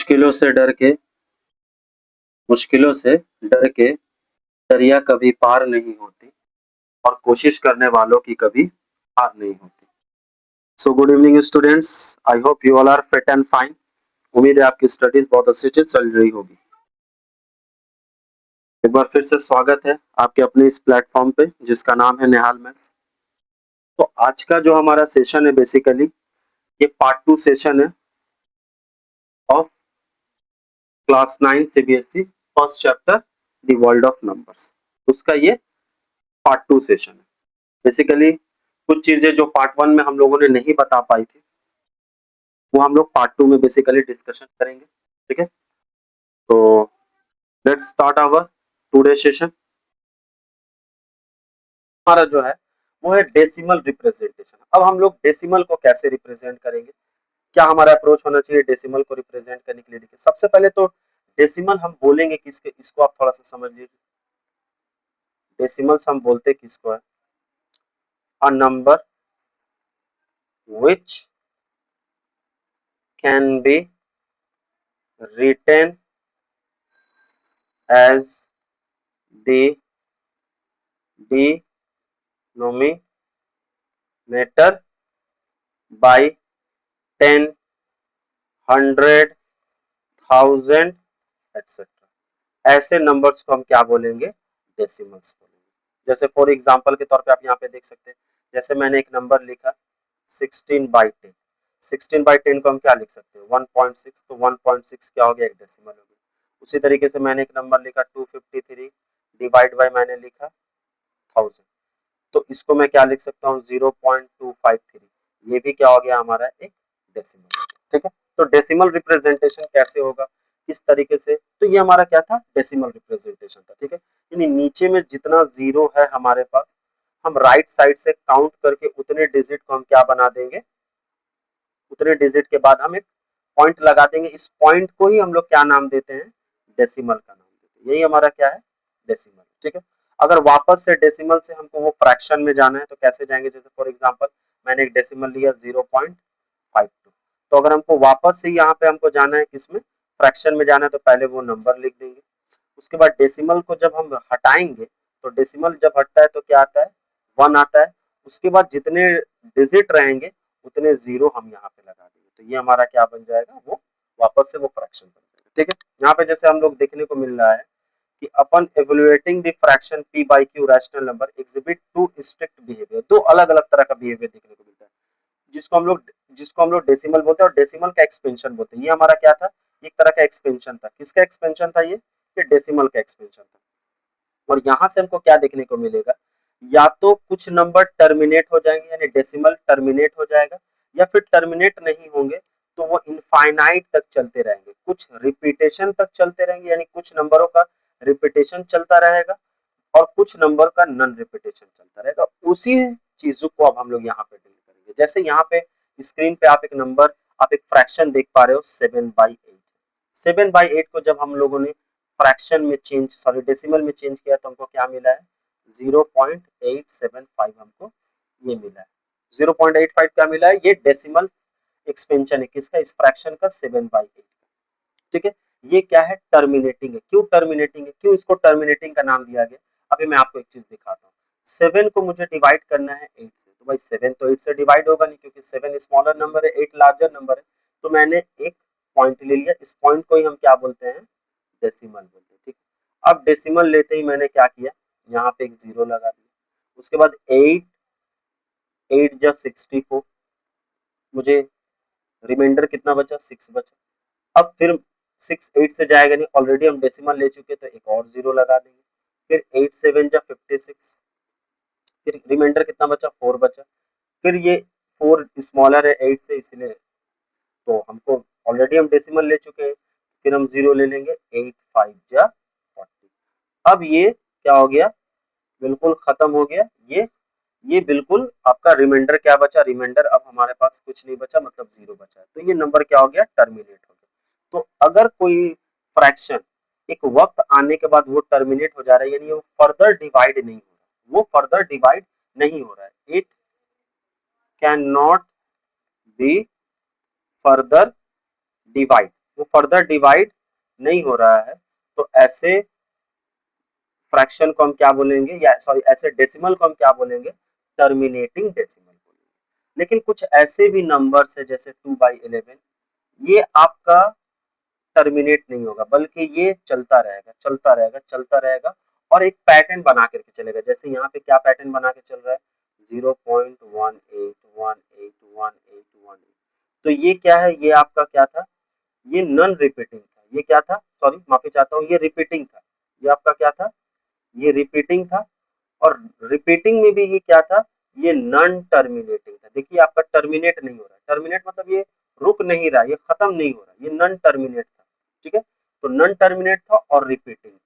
मुश्किलों से डर के दरिया कभी पार नहीं होती और कोशिश करने वालों की कभी हार नहीं होती। So good evening students, I hope you all are fit and fine. उम्मीद है आपकी स्टडीज बहुत अच्छी से चल रही होगी। एक बार फिर से स्वागत है आपके अपने इस प्लेटफॉर्म पे जिसका नाम है निहाल मेस। तो आज का जो हमारा सेशन है बेसिकली ये पार्ट 2 सेशन है of class 9 CBSE first chapter the world of numbers. उसका ये पार्ट 2 सेशन है। बेसिकली कुछ चीजें जो पार्ट 1 में हम लोगों ने नहीं बता पाई थी वो हम लोग पार्ट 2 में बेसिकली डिस्कशन करेंगे। ठीक है, तो let's start our today session. हमारा जो है वो है डेसिमल रिप्रेजेंटेशन। अब हम लोग डेसिमल को कैसे रिप्रेजेंट करेंगे, क्या हमारा अप्रोच होना चाहिए डेसिमल को रिप्रेजेंट करने के लिए। देखिए सबसे पहले तो डेसिमल हम बोलेंगे किसके, इसको आप थोड़ा सा समझ लीजिए। डेसिमल्स हम बोलते किसको है, a number which can be written as the denominator by 10, 100, 1000 etcetera. ऐसे नंबर्स को हम क्या बोलेंगे, डेसिमल्स बोलेंगे। जैसे फॉर एग्जांपल के तौर पे आप यहाँ पे देख सकते हैं, जैसे मैंने एक नंबर लिखा 16/10। 16/10 को हम क्या लिख सकते हैं, 1.6। तो 1.6 क्या हो गया, एक डेसिमल हो गया। उसी तरीके से मैंने एक नंबर लिखा 253 डिवाइड बाय मैंने लिखा 1000, तो इसको मैं क्या लिख सकता हूँ 0.253। ये भी क्या हो गया हमारा एक डेसिमल। ठीक है, तो डेसिमल रिप्रेजेंटेशन कैसे होगा, किस तरीके से, तो ये हमारा क्या था, डेसिमल रिप्रेजेंटेशन था। ठीक है, यानी नीचे में जितना जीरो है हमारे पास, हम राइट साइड से काउंट करके उतने डिजिट को हम क्या बना देंगे, उतने डिजिट के बाद हम एक पॉइंट लगा देंगे। इस पॉइंट को ही हम लोग क्या नाम देते हैं, डेसिमल का नाम देते हैं। यही हमारा क्या है, डेसिमल। ठीक है, अगर वापस से डेसिमल से हमको वो फ्रैक्शन में जाना है तो कैसे जाएंगे, जैसे फॉर एग्जांपल मैंने एक डेसिमल लिया 0.52, तो अगर हमको वापस से यहाँ पे हमको जाना है किसमें, फ्रैक्शन में जाना है, तो पहले वो नंबर लिख देंगे। उसके बाद डेसिमल को जब हम हटाएंगे तो डेसिमल जब हटता है तो क्या आता है, 1 आता है। उसके बाद जितने डिजिट रहेंगे उतने जीरो हम यहाँ पे लगा देंगे, तो ये हमारा क्या बन जाएगा, वो वापस से वो फ्रैक्शन बन जाएगा। ठीक है, यहाँ पे जैसे हम लोग देखने को मिल रहा है कि अपन evaluating the fraction p by q rational number exhibit to strict behaviour. दो अलग अलग तरह का बिहेवियर देखने को मिलता है, जिसको हम लोग डेसिमल बोलते हैं और डेसिमल का एक्सपेंशन बोलते हैं। ये हमारा क्या था, एक तरह का एक्सपेंशन था। किसका एक्सपेंशन था ये डेसिमल का एक्सपेंशन था। और यहाँ से हमको क्या देखने को मिलेगा, या तो कुछ नंबर टर्मिनेट हो जाएंगे यानी डेसिमल टर्मिनेट हो जाएगा, या फिर टर्मिनेट नहीं होंगे तो वो इनफाइनाइट तक चलते रहेंगे, कुछ रिपीटेशन तक चलते रहेंगे, यानी कुछ नंबरों का रिपीटेशन चलता रहेगा और कुछ नंबर का नॉन रिपीटेशन चलता रहेगा। उसी चीजों को अब हम लोग यहाँ पे डील करेंगे। जैसे यहाँ पे स्क्रीन पे आप एक नंबर, आप एक फ्रैक्शन देख पा रहे हो 7/8। 7/8 को जब हम लोगों ने फ्रैक्शन में चेंज, सॉरी डेसिमल में चेंज किया तो हमको क्या मिला है, 0.875 हमको ये मिला है। 0.85 क्या मिला है, ये डेसिमल एक्सपेंशन है किसका, इस फ्रैक्शन का 7/8। ठीक है, ये क्या है, टर्मिनेटिंग है। क्यों टर्मिनेटिंग है, क्यों इसको टर्मिनेटिंग का नाम दिया गया, अभी मैं आपको एक चीज दिखाता हूँ। 7 को मुझे डिवाइड करना है 8 से, तो भाई 7 तो 8 से डिवाइड होगा नहीं क्योंकि 7 स्मॉलर नंबर है, 8 लार्जर नंबर है। तो मैंने एक पॉइंट ले लिया, इस पॉइंट को ही हम क्या बोलते हैं, डेसिमल बोलते हैं। ठीक, अब डेसिमल लेते ही मैंने क्या किया, यहाँ पे एक जीरो लगा दिया। उसके बाद 8 8 जा 64, मुझे रिमाइंडर कितना बचा, 6 बचा। अब फिर 6 8 से जाएगा नहीं, ऑलरेडी हम डेसिमल ले चुके, तो एक और जीरो लगा देंगे। फिर 8 7 जा 56, फिर रिमाइंडर कितना बचा, 4 बचा। फिर ये 4 स्मॉलर है 8 से, इसलिए तो हमको ऑलरेडी हम डेसिमल ले चुके हैं, फिर हम जीरो ले लेंगे, 8 5 जा 40। अब ये क्या हो गया, बिल्कुल खत्म हो गया। ये बिल्कुल आपका रिमाइंडर क्या बचा, रिमाइंडर अब हमारे पास कुछ नहीं बचा, मतलब जीरो बचा है। तो ये नंबर क्या हो गया, टर्मिनेट हो गया। तो अगर कोई फ्रैक्शन एक वक्त आने के बाद वो टर्मिनेट हो जा रहा है, यानी वो फर्दर डिवाइड नहीं हो रहा, वो फर्दर डिवाइड नहीं हो रहा है, it can not be further divide, वो फर्दर डिवाइड नहीं हो रहा है, तो ऐसे फ्रैक्शन को हम क्या बोलेंगे, या सॉरी ऐसे डेसिमल को हम क्या बोलेंगे, टर्मिनेटिंग डेसिमल बोलेंगे। लेकिन कुछ ऐसे भी नंबर्स है जैसे 2/11, ये आपका टर्मिनेट नहीं होगा, बल्कि ये चलता रहेगा चलता रहेगा चलता रहेगा और एक पैटर्न बना करके चलेगा। जैसे यहाँ पे क्या पैटर्न बना के चल रहा है, 0.181818, तो ये क्या है, ये आपका क्या था, ये नॉन रिपीटिंग था। ये क्या था, सॉरी माफी चाहता हूँ, ये रिपीटिंग था। ये आपका क्या था, ये रिपीटिंग था। और रिपीटिंग में भी ये क्या था, ये नॉन टर्मिनेटिंग था। देखिए आपका टर्मिनेट नहीं हो रहा है, टर्मिनेट मतलब ये रुक नहीं रहा, ये खत्म नहीं हो रहा, ये नॉन टर्मिनेट था। ठीक है, तो नॉन टर्मिनेट था और रिपीटिंग था।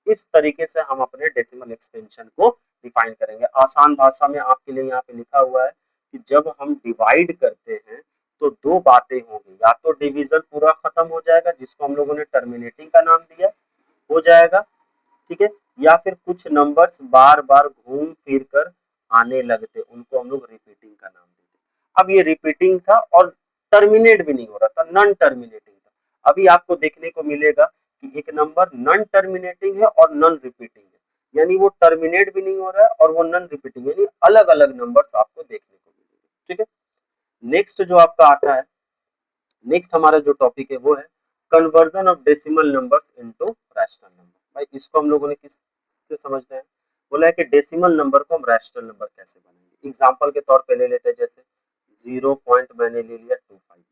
इस तरीके से हम अपने डेसिमल एक्सपेंशन को डिफाइन करेंगे। आसान भाषा में आपके लिए यहाँ पे लिखा हुआ है कि जब हम डिवाइड करते हैं तो दो बातें होंगी, या तो डिवीजन पूरा खत्म हो जाएगा जिसको हम लोगों ने टर्मिनेटिंग का नाम दिया हो जाएगा, ठीक है, या फिर कुछ नंबर्स बार बार घूम फिर कर आने लगते, उनको हम लोग रिपीटिंग का नाम देते। अब ये रिपीटिंग था और टर्मिनेट भी नहीं हो रहा था, नॉन टर्मिनेटिंग था। अभी आपको देखने को मिलेगा कि एक नंबर नॉन टर्मिनेटिंग है और नॉन रिपीटिंग है, यानी वो टर्मिनेट भी नहीं हो रहा है और वो नॉन रिपीटिंग, यानी अलग अलग नंबर्स आपको देखने को मिलेंगे। ठीक है, नेक्स्ट जो आपका आता है, नेक्स्ट हमारा जो टॉपिक है वो है conversion of decimal numbers into rational number. भाई इसको हम लोगों ने किस से समझना है, बोला है कि डेसिमल नंबर को हम रैशनल नंबर कैसे बनाएंगे। एग्जांपल के तौर पे ले लेते हैं, जैसे 0 पॉइंट मैंने ले लिया 25,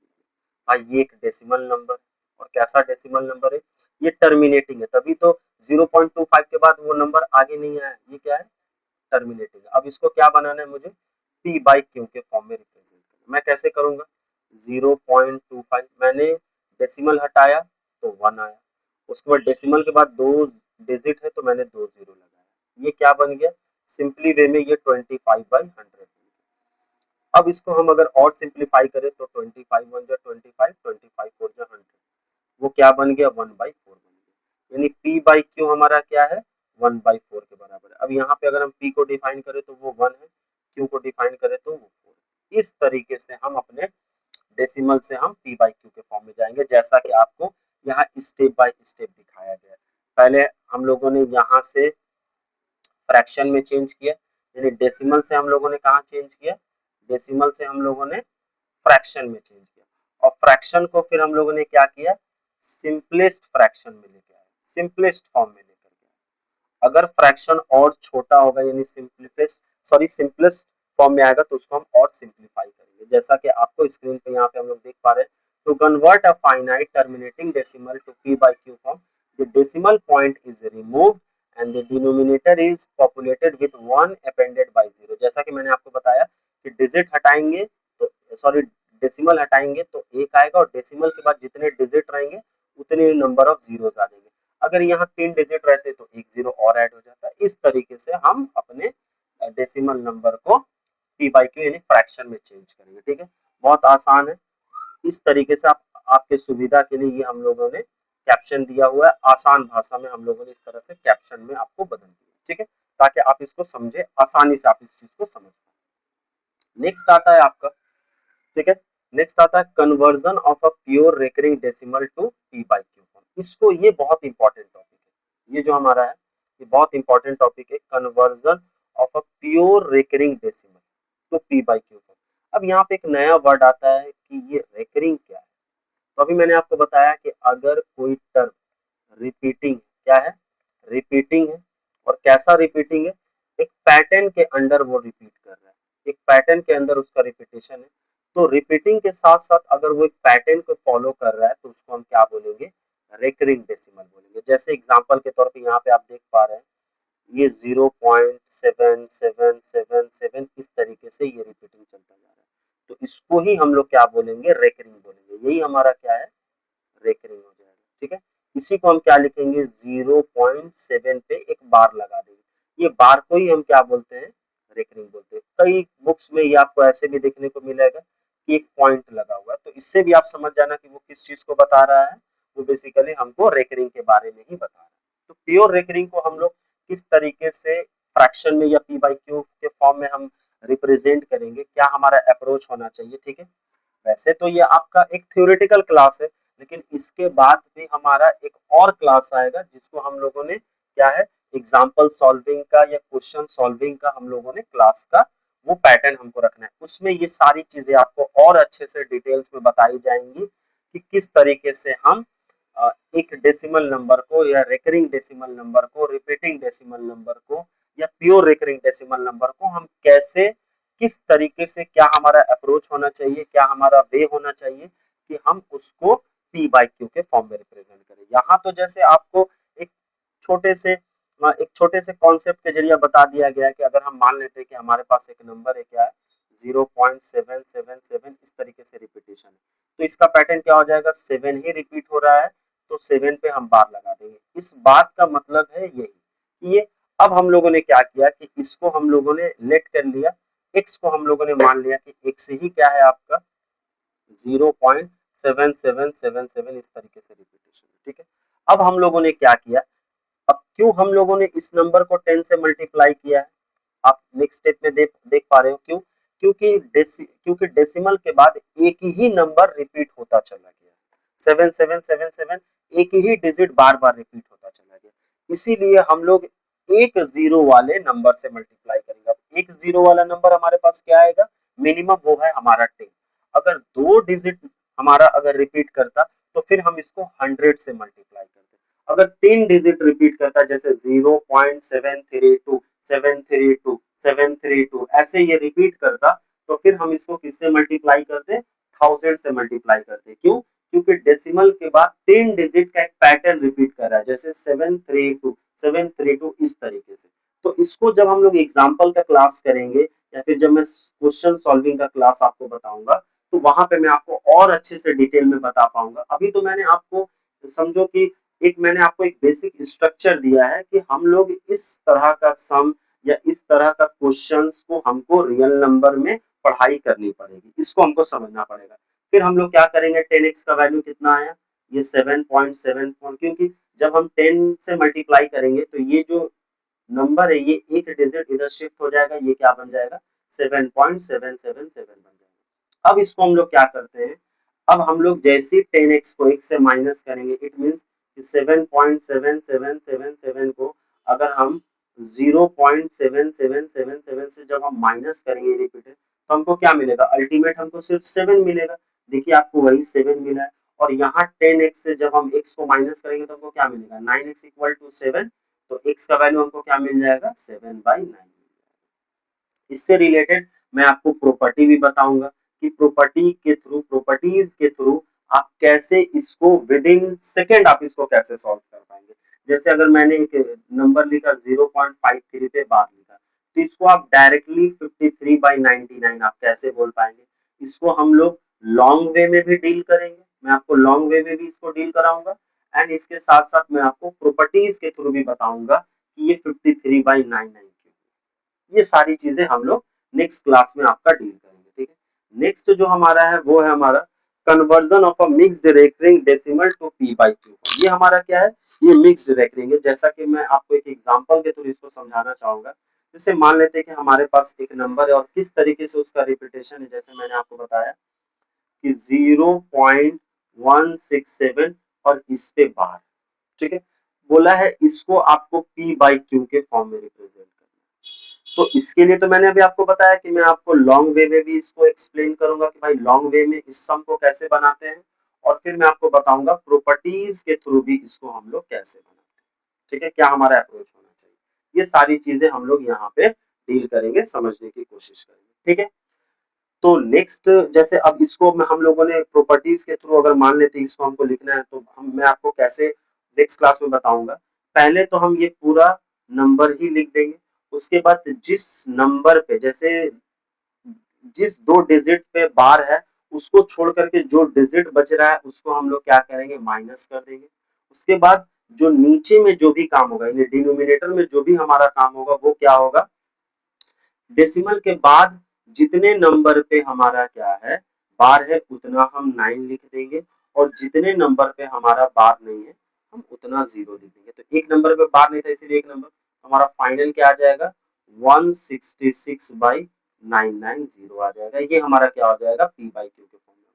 भाई ये एक डेसिमल नंबर, और कैसा डेसिमल नंबर है, ये टर्मिनेटिंग है, तभी तो 0.25 के बाद वो नंबर आगे नहीं आया, ये क्या है, टर्मिनेटिंग। अब इसको क्या बनाना है मुझे, पी बाई क्यू के फॉर्म में रिप्रेजेंट करना। मैं कैसे करूंगा, 0.25 मैंने डेसिमल हटाया तो 1 आया, उसके बाद डेसिमल के बाद दो डिजिट है तो मैंने दो जीरो लगाया, ये क्या बन गया, सिंपली वे में ये 25/100। अब इसको हम अगर और सिंप्लीफाई करें तो 25 1 जा 25, 25 4 जा 100, वो क्या बन गया, 1/4 बन गया। यानी पी बाई क्यू हमारा क्या है, 1/4 के बराबर है। अब यहाँ पे अगर हम पी को डिफाइन करें तो वो 1 है, क्यू को डिफाइन करें तो वो 4 है। इस तरीके से हम अपने डेसिमल से हम पी बाई क्यू के फॉर्म में जाएंगे, जैसा कि आपको यहाँ स्टेप बाय स्टेप दिखाया गया है। पहले हम लोगों ने यहाँ से फ्रैक्शन में चेंज किया, यानी डेसिमल से हम लोगों ने कहा चेंज किया, डेसिमल से हम लोगों ने फ्रैक्शन में चेंज किया, और फ्रैक्शन को फिर हम लोगों ने क्या किया, सिंपलेस्ट फ्रैक्शन में लेके आए, सिंपलेस्ट फॉर्म में लेकर के। अगर फ्रैक्शन और छोटा होगा, यानी सिंपलेस्ट फॉर्म में आएगा, तो उसको हम और सिंप्लीफाई करेंगे, जैसा कि आपको स्क्रीन पे यहाँ पे हम लोग देख पा रहे हैं। To convert a finite terminating decimal to p by q form, the decimal point is removed and the denominator is populated with 1 appended by 0। जैसा कि मैंने आपको बताया कि डिजिट हटाएंगे तो सॉरी डेसिमल हटाएंगे तो एक आएगा, और डेसिमल के बाद जितने डिजिट रहेंगे उतने नंबर ऑफ जीरोस आ जाएंगे। अगर यहाँ 3 डिजिट रहते तो एक जीरो और ऐड हो जाता है। इस तरीके से हम अपने डेसिमल नंबर को पी बाई क्यू यानी फ्रैक्शन में चेंज करेंगे। ठीक है, बहुत आसान है। इस तरीके से आप आपके सुविधा के लिए ये हम लोगों ने कैप्शन दिया हुआ है, आसान भाषा में हम लोगों ने इस तरह से कैप्शन में आपको बदल दिया। ठीक है, ताकि आप इसको समझे, आसानी से आप इस चीज को समझ पाए। नेक्स्ट आता है आपका, ठीक है, नेक्स्ट आता है conversion of a pure recurring decimal to p by q form. इसको, ये बहुत इंपॉर्टेंट टॉपिक है, ये जो हमारा है ये बहुत इंपॉर्टेंट टॉपिक है, conversion of a pure recurring decimal to p by q form. अब यहाँ पे एक नया वर्ड आता है कि ये रेकरिंग क्या है। तो अभी मैंने आपको बताया कि अगर कोई टर्म रिपीटिंग, क्या है, रिपीटिंग है, और कैसा रिपीटिंग है, एक पैटर्न के अंडर वो रिपीट कर रहा है, एक पैटर्न के अंदर उसका रिपीटेशन है। तो रिपीटिंग के साथ साथ अगर वो एक पैटर्न को फॉलो कर रहा है तो उसको हम क्या बोलेंगे, रेकरिंग डेसिमल बोलेंगे। जैसे एग्जांपल के तौर पे यहाँ पे आप देख पा रहे हैं, ये 0.7777 इस तरीके से ये रिपीटिंग चलता जा रहा है, तो इसको ही हम लोग क्या बोलेंगे, रेकरिंग बोलेंगे। यही हमारा क्या है, रेकरिंग हो जाएगा। ठीक है, इसी को हम क्या लिखेंगे, 0.7 पे एक बार लगा देंगे, ये बार को ही हम क्या बोलते हैं, रेकरिंग बोलते हैं। कई बुक्स में ये आपको ऐसे भी देखने को मिलेगा कि एक पॉइंट लगा हुआ है, तो इससे भी आप समझ जाना कि वो किस चीज को बता रहा है, वो बेसिकली हमको रेकरिंग के बारे में ही बता रहा है। तो प्योर रेकरिंग को हम लोग किस तरीके से फ्रैक्शन में या पी बाई क्यू के फॉर्म में हम रिप्रेजेंट करेंगे, क्या हमारा अप्रोच होना चाहिए। ठीक है, वैसे तो ये आपका एक थ्योरेटिकल क्लास है, लेकिन इसके बाद भी हमारा एक और क्लास आएगा जिसको हम लोगों ने क्या है एग्जाम्पल सॉल्विंग का या क्वेश्चन सॉल्विंग का हम लोगों ने क्लास का वो पैटर्न हमको रखना है। उसमें ये सारी चीजें आपको और अच्छे से डिटेल्स में बताई जाएंगी कि किस तरीके से हम एक डेसिमल नंबर को या रेकरिंग डेसिमल नंबर को, रिपीटिंग डेसिमल नंबर को या प्योर रेकरिंग डेसिमल नंबर को हम कैसे, किस तरीके से, क्या हमारा अप्रोच होना चाहिए, क्या हमारा वे होना चाहिए कि हम उसको पी बाई क्यू के फॉर्म में रिप्रेजेंट करें। यहाँ तो जैसे आपको एक छोटे से कॉन्सेप्ट के जरिए बता दिया गया है कि अगर हम मान लेते हैं कि हमारे पास एक नंबर है, क्या है 0.777, इस तरीके से रिपीटेशन है, तो इसका पैटर्न क्या हो जाएगा, 7 ही रिपीट हो रहा है तो 7 पे हम बार लगा देंगे। इस बात का मतलब है यही कि ये, अब हम लोगों ने क्या किया कि इसको हम लोगों ने लेट कर लिया, x को हम लोगों ने मान लिया कि x ही क्या है आपका 0.7777, इस तरीके से रिपीटेशन, ठीक है। अब हम लोगों ने क्या किया, अब क्यों हम लोगों ने इस नंबर को 10 से मल्टीप्लाई किया है, आप नेक्स्ट स्टेप में देख पा रहे हो क्यों, क्योंकि डेसिमल के बाद एक ही नंबर रिपीट होता चला गया, 7777 एक ही डिजिट बार बार रिपीट होता चला गया, इसीलिए हम लोग एक जीरो वाले नंबर से मल्टीप्लाई करेंगे। अब एक जीरो वाला नंबर हमारे पास क्या आएगा, मिनिमम वो है हमारा 10, अगर दो डिजिट हमारा अगर रिपीट करता तो फिर हम इसको 100 से मल्टीप्लाई करते, अगर 3 डिजिट रिपीट करता जैसे 0.732 732 732 ऐसे ये रिपीट करता तो फिर हम इसको किससे मल्टीप्लाई करते, 1000 से मल्टीप्लाई करते। क्यों, क्योंकि डेसिमल के बाद 3 डिजिट का एक पैटर्न रिपीट कर रहा है, जैसे 732 इस तरीके से। तो इसको जब हम लोग एग्जाम्पल का क्लास करेंगे या फिर जब मैं क्वेश्चन सॉल्विंग का क्लास आपको बताऊंगा तो वहां पे मैं आपको और अच्छे से डिटेल में बता पाऊंगा। अभी तो मैंने आपको समझो कि मैंने आपको एक बेसिक स्ट्रक्चर दिया है कि हम लोग इस तरह का सम या इस तरह का क्वेश्चंस को हमको रियल नंबर में पढ़ाई करनी पड़ेगी, इसको हमको समझना पड़ेगा। फिर हम लोग क्या करेंगे, 10x का वैल्यू कितना आया, ये 7.7, क्योंकि जब हम 10 से मल्टीप्लाई करेंगे तो ये जो नंबर है ये एक डिजिट इधर शिफ्ट हो जाएगा, ये क्या बन जाएगा 7.777 बन जाएगा। अब इसको हम लोग क्या करते हैं, अब हम लोग जैसे 10x को x से माइनस करेंगे, इट मींस 7.7777 को अगर हम 0.7777 से जब हम माइनस करेंगे रिपीटेड तो हमको क्या मिलेगा, अल्टीमेट हमको सिर्फ 7 मिलेगा। देखिए आपको वही 7 मिला है, और यहाँ 10x से जब हम x को माइनस करेंगे तो हमको क्या मिलेगा, 9x इक्वल टू 7, तो x का वैल्यू हमको क्या मिल जाएगा 7/9। इससे रिलेटेड मैं आपको प्रॉपर्टी भी बताऊंगा कि प्रॉपर्टीज के थ्रू आप कैसे इसको विद इन सेकेंड आप इसको कैसे सॉल्व कर पाएंगे। जैसे अगर मैंने एक नंबर लिखा 0.53 पे बार लिखा तो इसको आप डायरेक्टली 53/99 आप कैसे बोल पाएंगे, इसको हम लोग लॉन्ग वे में भी डील करेंगे, मैं आपको लॉन्ग वे में भी इसको डील कराऊंगा एंड इसके साथ साथ मैं आपको प्रॉपर्टीज के थ्रू भी बताऊंगा कि ये 53/99 ये सारी चीजें हम लोग नेक्स्ट क्लास में आपका डील करेंगे, ठीक है। नेक्स्ट जो हमारा है वो है हमारा conversion of a mixed recurring decimal to p by q. ये हमारा क्या है, ये मिक्स्ड रेकरिंग है, जैसा कि मैं आपको एक एग्जांपल के थ्रू इसको समझाना चाहूंगा। जैसे मान लेते हैं कि हमारे पास एक नंबर है और किस तरीके से उसका रिपीटेशन है, जैसे मैंने आपको बताया कि 0.167 और इस पे बार, ठीक है, बोला है इसको आपको पी बाई क्यू के फॉर्म में रिप्रेजेंट करना। तो इसके लिए तो मैंने अभी आपको बताया कि मैं आपको लॉन्ग वे में भी इसको एक्सप्लेन करूंगा कि भाई लॉन्ग वे में इस सम को कैसे बनाते हैं, और फिर मैं आपको बताऊंगा प्रॉपर्टीज के थ्रू भी इसको हम लोग कैसे बनाते हैं, ठीक है, क्या हमारा अप्रोच होना चाहिए। ये सारी चीजें हम लोग यहाँ पे डील करेंगे, समझने की कोशिश करेंगे, ठीक है। तो नेक्स्ट जैसे अब इसको हम लोगों ने प्रॉपर्टीज के थ्रू अगर मान लेते हैं इसको हमको लिखना है तो मैं आपको कैसे नेक्स्ट क्लास में बताऊंगा। पहले तो हम ये पूरा नंबर ही लिख देंगे, उसके बाद जिस नंबर पे जैसे जिस 2 डिजिट पे बार है उसको छोड़ करके जो डिजिट बच रहा है उसको हम लोग क्या करेंगे, माइनस कर देंगे। उसके बाद जो नीचे में जो भी काम होगा, यानी डिनोमिनेटर में जो भी हमारा काम होगा वो क्या होगा, डेसिमल के बाद जितने नंबर पे हमारा क्या है बार है उतना हम 9 लिख देंगे, और जितने नंबर पे हमारा बार नहीं है हम उतना 0 लिख देंगे। तो एक नंबर पे बार नहीं था इसीलिए एक नंबर, हमारा फाइनल क्या आ जाएगा 166/990 आ जाएगा। ये हमारा क्या हो जाएगा पी बाई क्यू के फॉर्म में।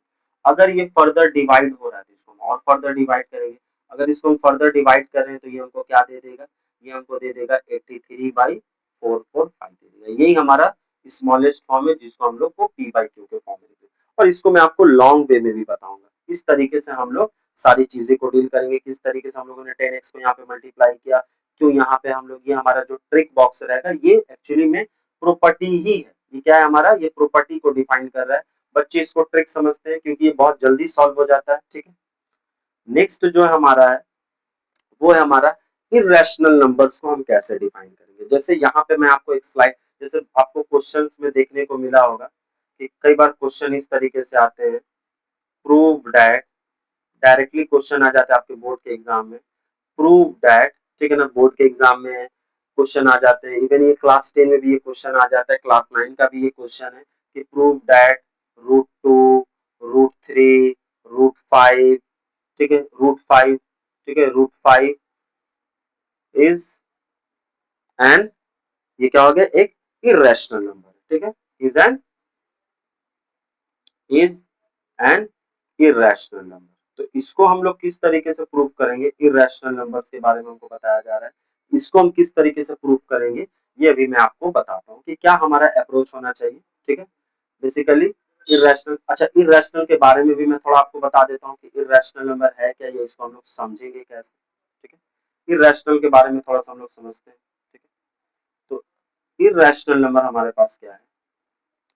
अगर ये फर्दर डिवाइड हो रहा है तो इसको हम और फर्दर डिवाइड करेंगे। अगर इसको हम फर्दर डिवाइड कर रहे हैं तो ये हमको क्या दे देगा, ये हमको दे देगा 83/445 दे देगा। यही हमारा स्मॉलेस्ट फॉर्म है जिसको हम लोग को p बाई क्यू के फॉर्म में देते हैं। और इसको मैं आपको लॉन्ग वे में भी बताऊंगा इस तरीके से हम लोग सारी चीजें को डील करेंगे, किस तरीके से हम लोगों ने 10x को यहाँ पे मल्टीप्लाई किया, क्यों यहाँ पे हम लोग, ये हमारा जो ट्रिक बॉक्स रहेगा ये एक्चुअली में प्रॉपर्टी ही है। ये क्या है हमारा, ये प्रॉपर्टी को डिफाइन कर रहा है। बच्चे इसको ट्रिक समझते हैं क्योंकि ये बहुत जल्दी सॉल्व हो जाता है। ठीक है, नेक्स्ट जो हमारा है वो है हमारा इरेशनल नंबर्स को हम कैसे डिफाइन करेंगे। जैसे यहाँ पे मैं आपको एक स्लाइड, जैसे आपको क्वेश्चंस में देखने को मिला होगा कि कई बार क्वेश्चन इस तरीके से आते हैं, प्रूव दैट, डायरेक्टली क्वेश्चन आ जाता है आपके बोर्ड के एग्जाम में, प्रूव दैट, ठीक है ना, बोर्ड के एग्जाम में क्वेश्चन आ जाते हैं। इवन ये क्लास 10 में भी ये क्वेश्चन आ जाता है, क्लास 9 का भी ये क्वेश्चन है कि प्रूव दैट √2, √3, √5, ठीक है, √5, ठीक है, √5 इज एन, ये क्या हो गया, एक इरेशनल नंबर, ठीक है, इज एन इरेशनल नंबर। तो इसको हम लोग किस तरीके से प्रूव करेंगे, इरेशनल नंबर्स के बारे में हमको बताया जा रहा है, इसको हम किस तरीके से प्रूव करेंगे ये अभी मैं आपको बताता हूँ कि क्या हमारा अप्रोच होना चाहिए। ठीक है, बेसिकली इरेशनल, अच्छा इरेशनल के बारे में भी मैं थोड़ा आपको बता देता हूँ कि इरेशनल नंबर है क्या, ये इसको हम लोग समझेंगे कैसे। ठीक है, इरेशनल के बारे में थोड़ा सा हम लोग समझते हैं। ठीक है, तो इरेशनल नंबर हमारे पास क्या है,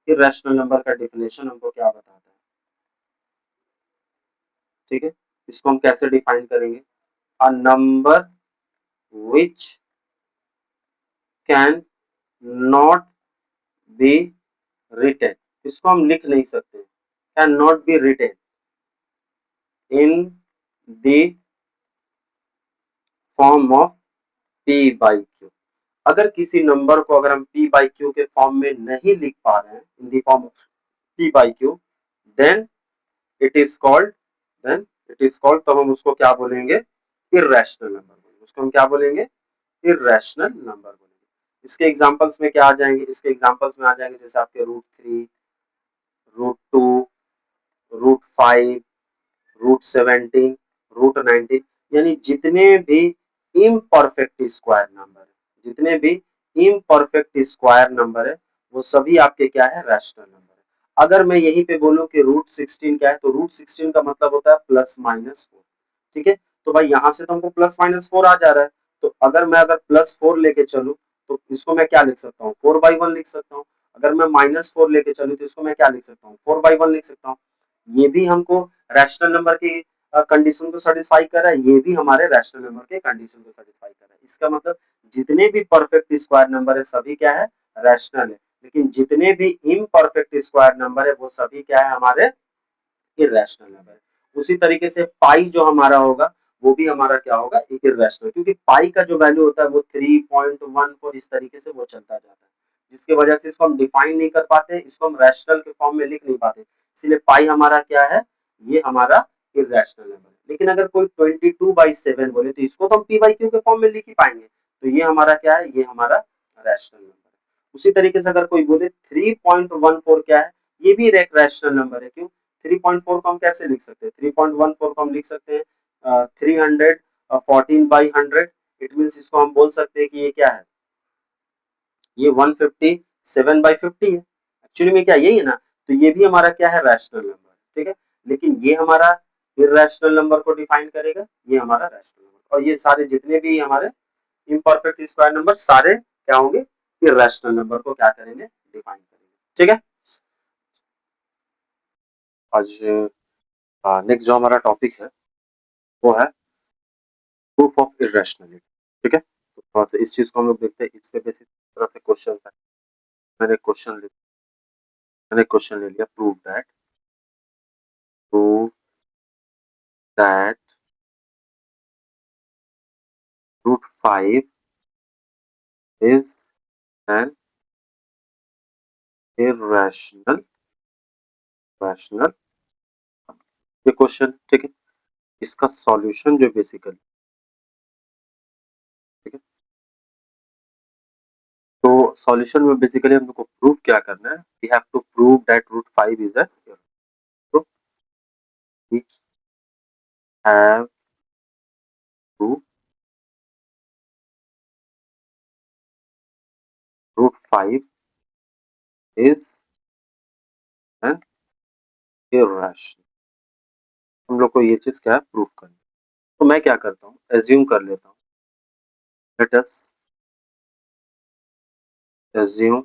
इरेशनल नंबर का डेफिनेशन हमको क्या बताता है। ठीक है, इसको हम कैसे डिफाइन करेंगे, a number which can not be written, इसको हम लिख नहीं सकते, can not be written in the form of p by q। अगर किसी नंबर को अगर हम p बाई q के फॉर्म में नहीं लिख पा रहे हैं in the form of p by q, then it is called, then it is called, तो हम उसको क्या बोलेंगे, इरेशनल नंबर बोलेंगे, उसको हम क्या बोलेंगे, इरेशनल नंबर बोलेंगे। इसके एग्जांपल्स में क्या आ जाएंगे, इसके एग्जांपल्स में आ जाएंगे जैसे आपके √3, √2, √5, √17, √19, यानी जितने भी इम्परफेक्ट स्क्वायर नंबर है, जितने भी इम्परफेक्ट स्क्वायर नंबर है वो सभी आपके क्या है, रैशनल नंबर है। अगर मैं यहीं पे बोलूं कि √16 क्या है, तो √16 का मतलब होता है +-4। ठीक है, तो भाई यहाँ से तो हमको +-4 आ जा रहा है, तो अगर मैं अगर +4 लेके चलूं तो इसको मैं क्या लिख सकता हूँ, 4/1 लिख सकता हूँ। अगर मैं -4 लेके चलूं तो इसको मैं क्या लिख सकता हूँ, 4/1 लिख सकता हूँ। ये भी हमको रैशनल नंबर की कंडीशन को सेटिस्फाई कर रहा है, ये भी हमारे रैशनल नंबर के कंडीशन को सेटिस्फाई कर रहा है। इसका मतलब जितने भी परफेक्ट स्क्वायर नंबर है सभी क्या है, रैशनल है, लेकिन जितने भी इम्परफेक्ट स्क्वायर नंबर है वो सभी क्या है, हमारे इरेशनल नंबर है। उसी तरीके से पाई जो हमारा होगा वो भी हमारा क्या होगा, इरेशनल, क्योंकि पाई का जो वैल्यू होता है वो 3.14 इस तरीके से वो चलता जाता है, जिसकी वजह से इसको हम डिफाइन नहीं कर पाते, इसको हम रैशनल के फॉर्म में लिख नहीं पाते, इसलिए पाई हमारा क्या है, ये हमारा इरेशनल नंबर है। लेकिन अगर कोई 22/7 बोले तो इसको तो हम पी बाई क्यू के फॉर्म में लिख ही पाएंगे, तो ये हमारा क्या है, ये हमारा रैशनल नंबर है। उसी तरीके से अगर कोई बोले 3.14 क्या है, ये भी एक रैशनल नंबर है। क्यों, 3.4 को हम कैसे लिख सकते हैं, 3.14 को हम लिख सकते हैं 314/100, इट मीन्स इसको हम बोल सकते हैं कि ये क्या है, ये 157/50 है। एक्चुअली में क्या यही है ना, तो ये भी हमारा क्या है, रैशनल नंबर। ठीक है, लेकिन ये हमारा इरेशनल नंबर को डिफाइन करेगा, ये हमारा रैशनल नंबर, और ये सारे जितने भी हमारे इम्परफेक्ट स्क्वायर नंबर सारे क्या होंगे, इरेशनल नंबर को क्या करेंगे, डिफाइन करेंगे। ठीक है, आज नेक्स्ट जो हमारा टॉपिक है वो है प्रूफ ऑफ इरेशनलिटी। ठीक है, तो थोड़ा सा इस चीज को हम लोग देखते हैं, इस पे बेसिस तरह से क्वेश्चन है। मैंने क्वेश्चन ले मैंने क्वेश्चन ले लिया, prove that √5 is an irrational rational, ये क्वेश्चन। ठीक है, इसका सॉल्यूशन जो बेसिकली, ठीक है, तो सॉल्यूशन में बेसिकली हम लोग को प्रूव क्या करना है, we have to prove that √5 is an, we have to root 5 is an irrational। हम लोग को ये चीज क्या है, प्रूफ करनी। तो मैं क्या करता हूँ, एज्यूम कर लेता हूँ। Let us assume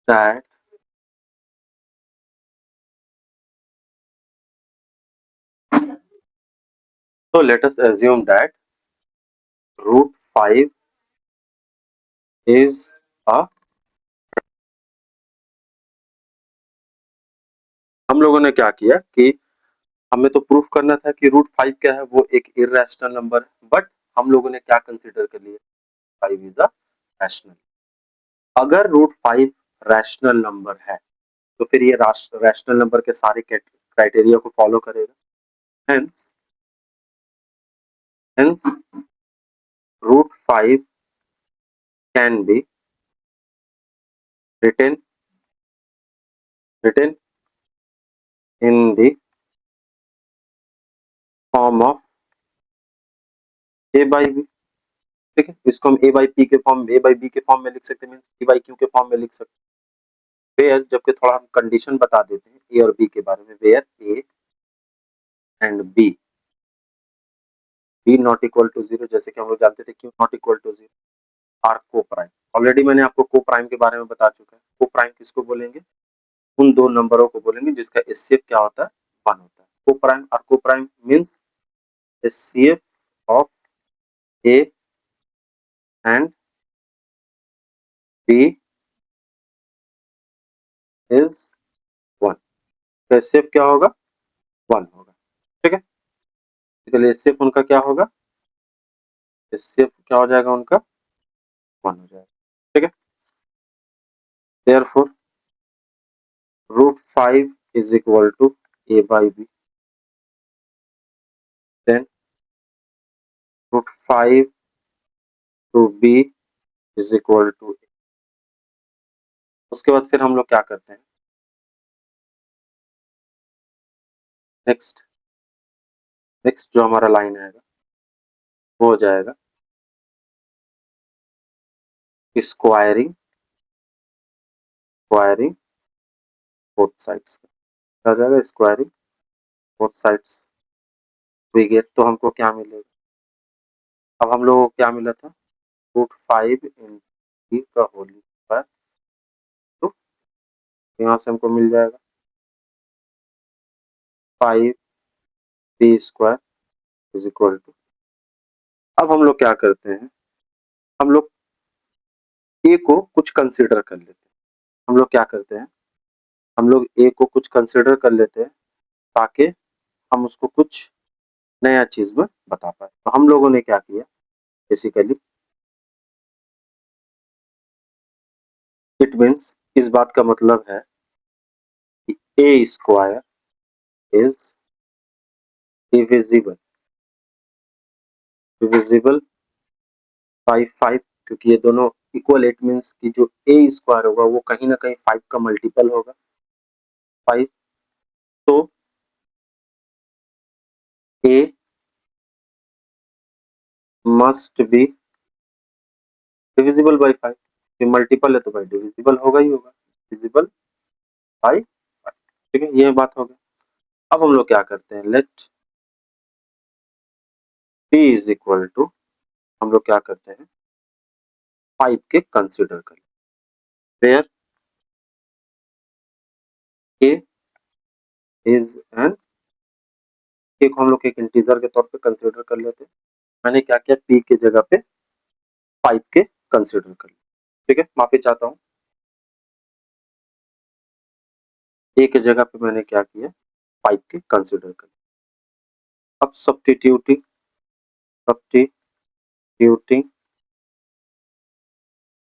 that so let us assume that root 5 is a, हम लोगों ने क्या किया कि हमें तो प्रूफ करना था कि रूट 5 क्या है, वो एक इरेशनल नंबर है, बट हम लोगों ने क्या कंसीडर कर लिया, 5 इज अ रैशनल। अगर रूट 5 रैशनल नंबर है तो फिर ये रैशनल नंबर के सारे क्राइटेरिया को फॉलो करेगा। Hence root 5 can be written in the form of a by b। ठीक है, इसको हम a by p के फॉर्म, a by b के फॉर्म में लिख सकते हैं, मींस p by q के फॉर्म में लिख सकते हैं। वेयर, जबकि थोड़ा हम कंडीशन बता देते हैं a और b के बारे में, where a and b not equal to 0, जैसे कि हम लोग जानते थे q not equal to 0, are coprime. Already मैंने आपको को प्राइम के बारे में बता चुका है। को प्राइम किसको बोलेंगे, उन दो नंबरों को बोलेंगे जिसका एचसीएफ क्या होता है, 1 होता है। को प्राइम और coprime means HCF of a and b is 1। HCF क्या होगा, 1 होगा। ठीक है, इसलिए एचसीएफ उनका क्या होगा, एचसीएफ क्या हो जाएगा उनका, 1 हो जाएगा। ठीक है, therefore root 5 is equal to a by b, then root 5 to b is equal to a। उसके बाद फिर हम लोग क्या करते हैं, नेक्स्ट जो हमारा लाइन आएगा वो हो जाएगा स्क्वायरिंग बोथ साइड्स का, क्या हो जाएगा, squaring both sides. We get, तो हमको क्या मिलेगा, अब हम लोगों को क्या मिला था, रूट 5 इन बी का होल स्क्वायर। तो यहाँ से हमको मिल जाएगा 5 b square is equal to. अब हम लोग क्या करते हैं, हम लोग ए को कुछ कंसिडर कर लेते हैं। हम लोग क्या करते हैं, हम लोग ए को कुछ कंसिडर कर लेते हैं ताकि हम उसको कुछ नया चीज में बता पाए। तो हम लोगों ने क्या किया, बेसिकली इट मीन्स, इस बात का मतलब है कि ए स्क्वायर इज डिविजिबल बाय 5, क्योंकि ये दोनों इक्वल, इट मीन्स कि जो ए स्क्वायर होगा वो कहीं ना कहीं 5 का मल्टीपल होगा 5। तो ए मस्ट बी डिविजिबल बाय 5, ये मल्टीपल है तो भाई डिविजिबल होगा ही होगा, डिविजिबल बाय 5। ठीक है, ये बात हो गई। अब हम लोग क्या करते हैं, let p is equal to, हम लोग क्या करते हैं, 5 के कंसिडर कर, where k is an, k को हम लोग एक इंटीजर के तौर पे कंसिडर कर लेते हैं। मैंने क्या किया, p के जगह पे 5 के कंसिडर कर लिया। ठीक है, माफी चाहता हूँ, a के जगह पे मैंने क्या किया, 5 के कंसिडर कर लिया। अब सब्स्टिट्यूटिंग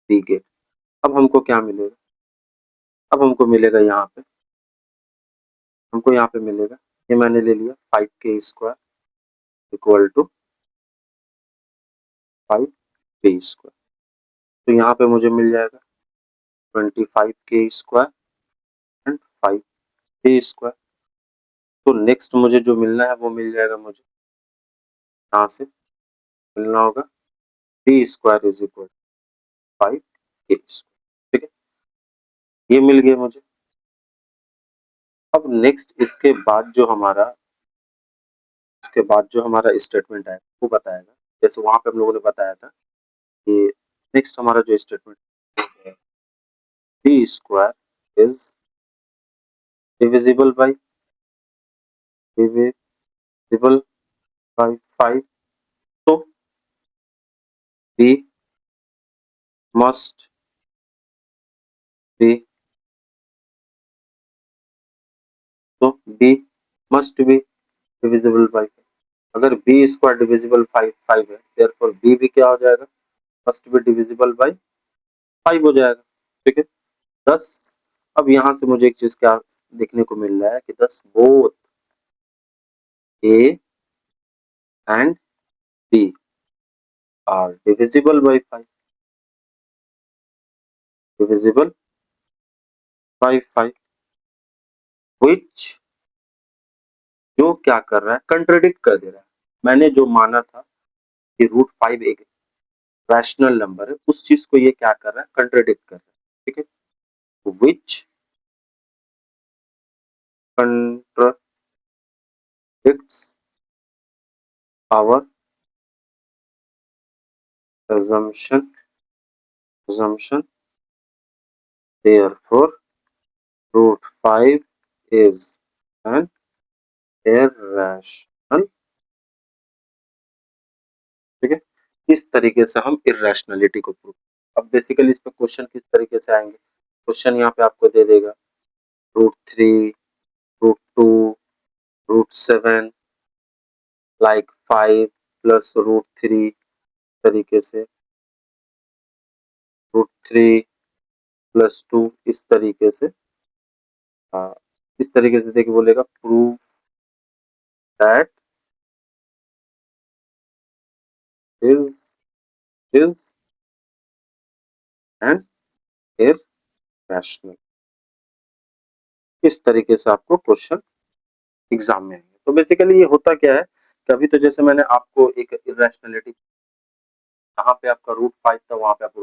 p गेट, अब हमको क्या मिलेगा, अब हमको मिलेगा यहाँ पे, हमको यहाँ पे मिलेगा, ये मैंने ले लिया 5k square equal to 5b square. तो यहाँ पे मुझे मिल जाएगा 25k square and b square. तो नेक्स्ट मुझे जो मिलना है वो मिल जाएगा, मुझे यहाँ से मिलना होगा b square is equal 5 a square. ठीक है, ये मिल गया मुझे। अब नेक्स्ट इसके बाद जो हमारा स्टेटमेंट है वो बताएगा, जैसे वहां पे हम लोगों ने बताया था कि नेक्स्ट हमारा जो स्टेटमेंट है, b square is divisible by divisible by 5, तो बी मस्ट बी तो b must be divisible by. अगर बी स्क्वायर डिविजिबल 5 है, देयरफॉर बी भी क्या हो जाएगा, मस्ट बी डिविजिबल बाई 5 हो जाएगा। ठीक है, 10। अब यहाँ से मुझे एक चीज क्या देखने को मिल रहा है कि 10 both a and b are divisible by 5, divisible by 5, which जो क्या कर रहा है, कंट्राडिक्ट कर दे रहा है। मैंने जो माना था कि √5 एक रैशनल नंबर है, उस चीज को ये क्या कर रहा है, कंट्राडिक्ट कर रहा है। ठीक है, which contradicts our assumption, therefore √5 is an irrational। ठीक है, इस तरीके से हम इरेशनलिटी को प्रूव। अब बेसिकली इस पे क्वेश्चन किस तरीके से आएंगे, क्वेश्चन यहाँ पे आपको दे देगा √3, √2, √7, लाइक 5 प्लस √3 तरीके से, √3 प्लस 2 इस तरीके से। इस तरीके से देखिए बोलेगा prove that is an irrational. इस तरीके से आपको क्वेश्चन एग्जाम में आएंगे। तो बेसिकली ये होता क्या है कि अभी तो जैसे मैंने आपको एक इरेशनलिटी, यहाँ पे आपका √5 था, वहां पे आप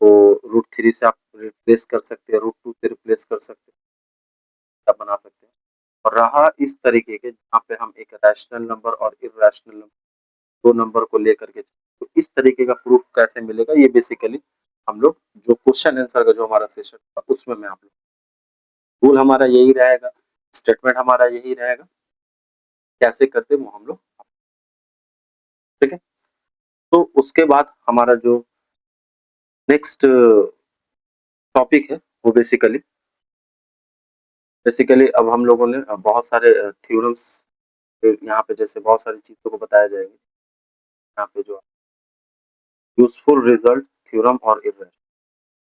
√3 से आप रिप्लेस कर सकते हैं, √2 से रिप्लेस कर सकते हैं, आप बना सकते हैं। और रहा इस तरीके के जहाँ पे हम एक रैशनल नंबर और इरेशनल नंबर, दो नंबर को लेकर के, तो इस तरीके का प्रूफ कैसे मिलेगा, ये बेसिकली हम लोग जो क्वेश्चन आंसर का जो हमारा सेशन था उसमें मैं आप लोग, रूल हमारा यही रहेगा, स्टेटमेंट हमारा यही रहेगा, कैसे करते वो हम लोग। ठीक है, तो उसके बाद हमारा जो नेक्स्ट टॉपिक है वो बेसिकली अब हम लोगों ने बहुत सारे थ्योरम्स यहाँ पे, जैसे बहुत सारी चीजों को बताया जाएगा यहाँ पे, जो यूजफुल रिजल्ट थ्योरम और इरेशनल।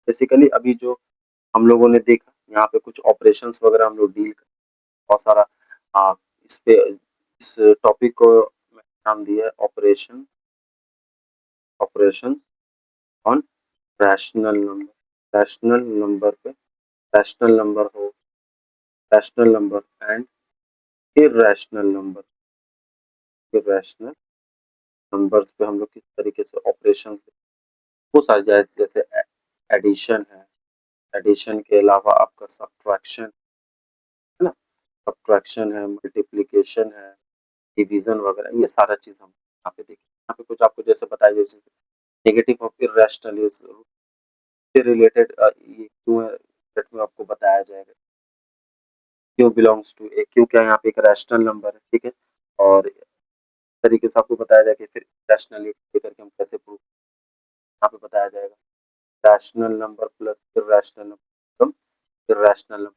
बेसिकली अभी जो हम लोगों ने देखा यहाँ पे कुछ ऑपरेशंस वगैरह हम लोग डील कर, बहुत सारा इस पे इस टॉपिक को नाम दिया है ऑपरेशंस ऑन रैशनल नंबर। पे रैशनल नंबर हो, rational number and irrational numbers पे हम लोग किस तरीके से ऑपरेशंस, वो सारे जैसे एडिशन है, एडिशन के अलावा आपका सब्ट्रैक्शन है ना, सब्ट्रैक्शन है, मल्टीप्लिकेशन है, डिवीजन वगैरह, ये सारा चीज हम यहाँ पे देखें। यहाँ पे कुछ आपको जैसे बताया, जैसे नेगेटिव ऑफ इरैशनल इज से रिलेटेड, ये क्यों है सेट में आपको बताया जाएगा, क्यों बिलोंग्स टू ए, क्यों क्या यहाँ पे एक रैशनल नंबर है। ठीक है, और तरीके से आपको बताया जाएगा कि फिर रैशनलिटी लेकर के हम कैसे प्रूव, यहाँ पे बताया जाएगा rational number plus irrational number, irrational number,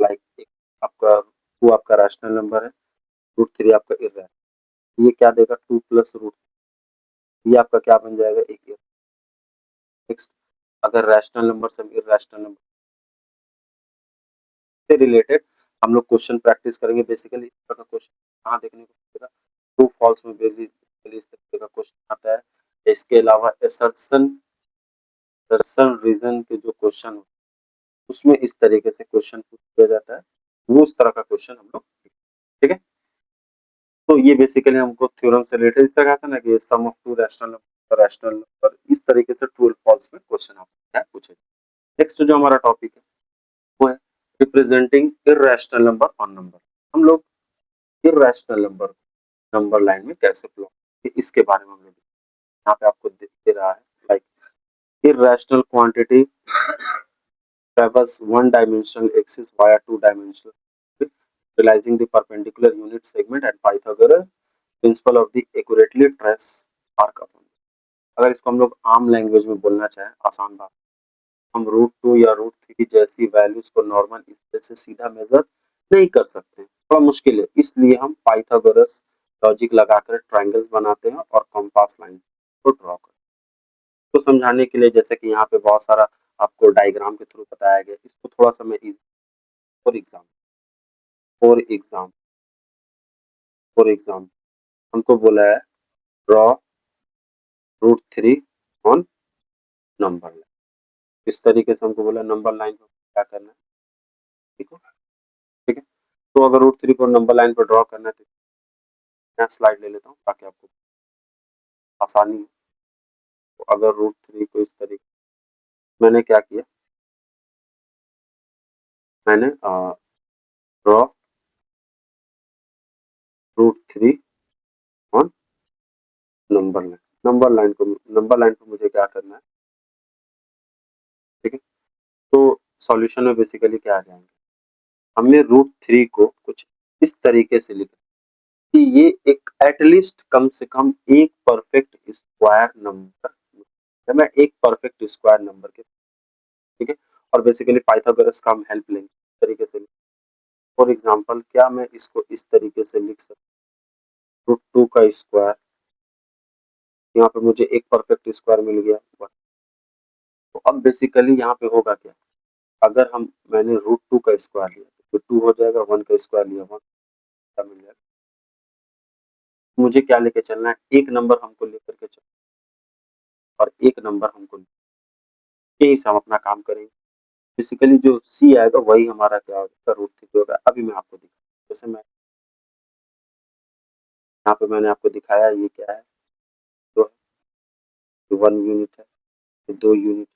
like एक आपका 2 आपका रैशनल नंबर है, √3 आपका इरैशनल, ये क्या देगा 2 प्लस √, ये आपका क्या बन जाएगा, एक। नेक्स्ट, अगर रैशनल नंबर से हम इरैशनल नंबर से रिलेटेड हम लोग क्वेश्चन प्रैक्टिस करेंगे। बेसिकली इस तरह का क्वेश्चन कहाँ देखने को मिलेगा, ट्रू फॉल्स में बेसिकली इस तरीके का क्वेश्चन आता है। इसके अलावा असर्शन रीजन के जो क्वेश्चन उसमें इस तरीके से क्वेश्चन पूछ किया जाता है। वो उस तरह का क्वेश्चन हम लोग, ठीक है। तो ये बेसिकली हमको थ्योरम से रिलेटेड इस तरह था ना कि सम ऑफ टू रैशनल नंबर, इस तरीके से ट्रू और फॉल्स में क्वेश्चन आपको क्या पूछे। नेक्स्ट जो हमारा टॉपिक है वो है representing irrational number on number. हम लोग इर्रेशनल नंबर नंबर लाइन में कैसे प्लॉट, इसके बारे में हम लोग यहाँ पे आपको दे रहा है। Like irrational quantity travels one dimensional axis via two dimensional, realizing the perpendicular unit segment and Pythagoras principle of the accurately trace arc upon। अगर इसको हम लोग आम लैंग्वेज में बोलना चाहें, आसान बात, हम √2 या √3 जैसी वैल्यूज को नॉर्मल स्पेस से सीधा मेजर नहीं कर सकते, थोड़ा मुश्किल है, इसलिए हम पाइथागोरस लॉजिक लगाकर ट्रायंगल्स बनाते हैं और कंपास लाइंस को ड्रॉ करते हैं। तो समझाने के लिए जैसे कि यहाँ पे बहुत सारा आपको डायग्राम के थ्रू बताया गया, इसको थोड़ा सा मैं for example for example for example हमको बोला है ड्रॉ √3 ऑन नंबर लाइन। इस तरीके से हमको बोला नंबर लाइन को क्या करना है, ठीक है, ठीक है। तो अगर √3 को नंबर लाइन पर ड्रॉ करना है तो मैं स्लाइड ले लेता हूँ ताकि आपको आसानी हो। तो अगर √3 को इस तरीके, मैंने क्या किया, मैंने ड्रॉ √3 ऑन नंबर लाइन को मुझे क्या करना है, ठीक है। तो सॉल्यूशन में बेसिकली क्या आ जाएंगे, हमने √3 को कुछ इस तरीके से लिखा कि ये एक एटलीस्ट कम से कम एक परफेक्ट स्क्वायर नंबर, मैं एक परफेक्ट स्क्वायर नंबर के, ठीक है। और बेसिकली पाइथागोरस का हम हेल्प लेंगे इस तरीके से। फॉर एग्जांपल क्या मैं इसको इस तरीके से लिख सकता हूँ, √2 का स्क्वायर, यहाँ पे मुझे एक परफेक्ट स्क्वायर मिल गया। तो अब बेसिकली यहाँ पे होगा क्या, अगर हम मैंने √2 का स्क्वायर लिया तो 2 हो जाएगा, 1 का स्क्वायर लिया 1 का मिल जाएगा। मुझे क्या लेके चलना है, एक नंबर हमको लेकर के चलना और एक नंबर हमको, यही से हम अपना काम करेंगे। बेसिकली जो सी आएगा वही हमारा क्या होगा, √3 होगा। अभी मैं आपको दिखा, जैसे मैं यहाँ पे मैंने आपको दिखाया ये क्या है, तो 1 यूनिट है, 2 यूनिट,